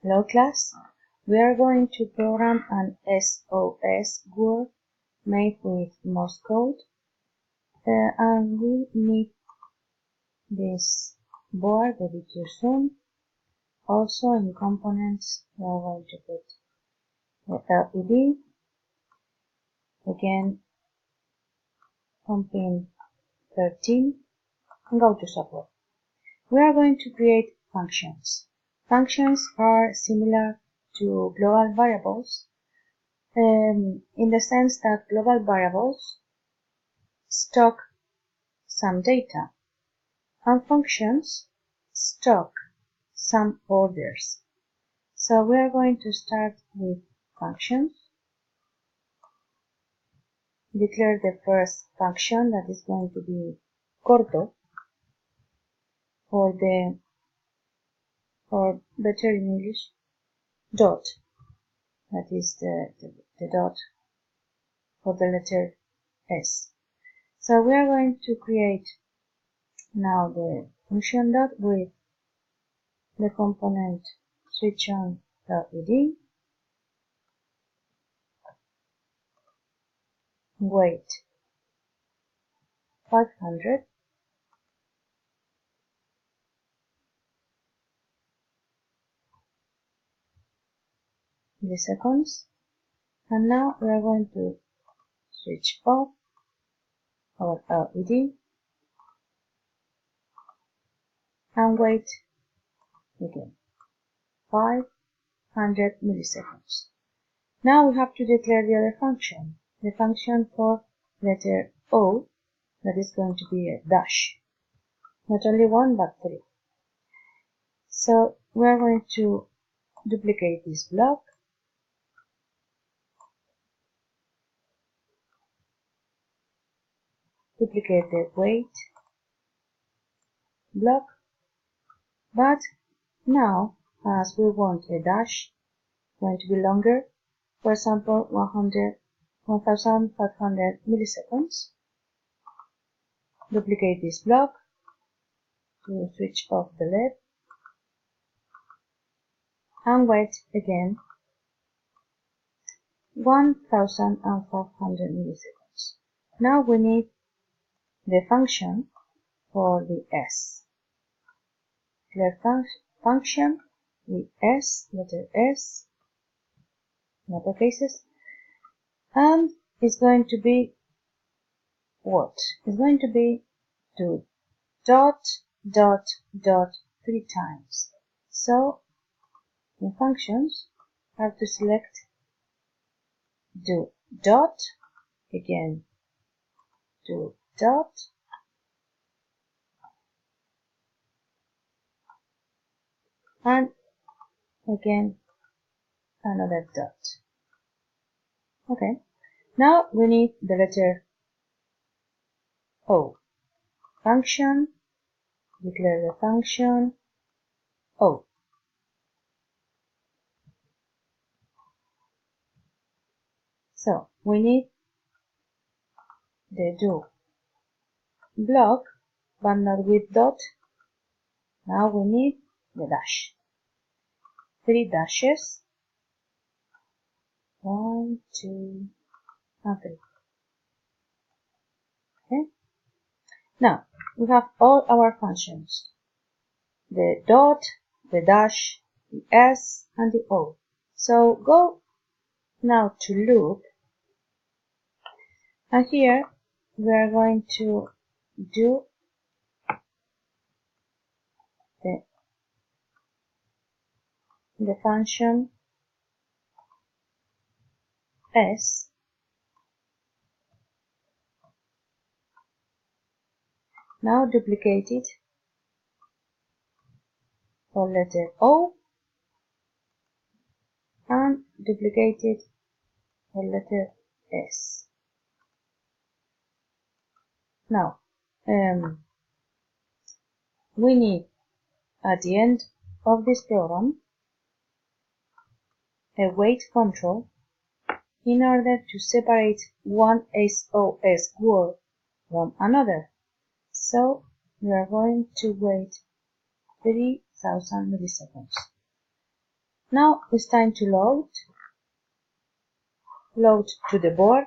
Hello class, we are going to program an SOS word made with Morse code and we need this board, the Bq soon. Also in components we are going to put the LED, again on pin 13 and go to support. We are going to create functions. Functions are similar to global variables in the sense that global variables stock some data and functions stock some orders. So we are going to start with functions. Declare the first function that is going to be corto, or better in English, dot. That is the dot for the letter S. So we are going to create now the function dot with the component switch on LED, wait 500, milliseconds, and now we are going to switch off our LED and wait again 500 milliseconds. Now we have to declare the other function, the function for letter O, that is going to be a dash. Not only one, but three. So we are going to duplicate this block, duplicate the wait block, but now as we want a dash going to be longer, for example 1500 milliseconds, duplicate this block to switch off the LED and wait again 1500 milliseconds. Now we need the function for the S. Declare function, the S, letter S, in upper cases, and it's going to be what? It's going to be do dot 3 times. So in functions I have to select do dot, again do dot, and again another dot. Okay, now we need the letter O. Function, declare the function O. So we need the do block, but not with dot. Now we need the dash. 3 dashes. 1, 2, and 3. Okay. Now we have all our functions: the dot, the dash, the S, and the O. So go now to loop, and here we are going to do the function S. Now duplicate it for letter O and duplicate it for letter S. Now we need at the end of this program a wait control in order to separate one SOS word from another. So we are going to wait 3000 milliseconds. Now it's time to load to the board.